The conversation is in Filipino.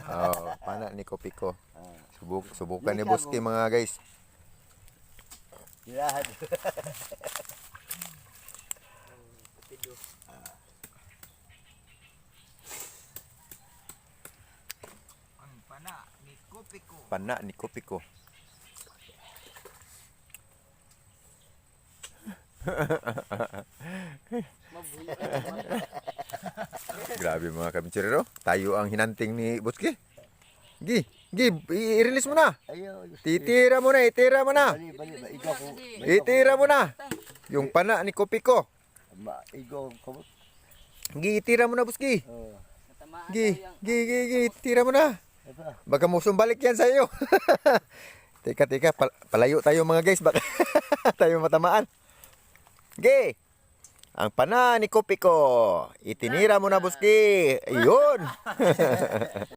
Oh, pana ni Kopiko. Ah. Subukan ni Boski mga guys. Tirahan. Ang pana ni Kopiko. Pana ni Kopiko. Grabe mga kabinchero. Tayo ang hinanting ni Boski. Gi, i-release mo na. Ayaw. Itira mo na, itira mo na. Bali, ikaw ko. Itira mo na. Yung pana ni Kopiko. Ikaw ko. Gi, itira mo na, Boski. Oh. Gi, itira mo na. Ito. Baka musumbalik yan sa iyo. Teka, palayo tayo mga guys. Baka tayo matamaan. Gi, ang pana ni Kopiko. Itinira mo na, Boski. Ayun.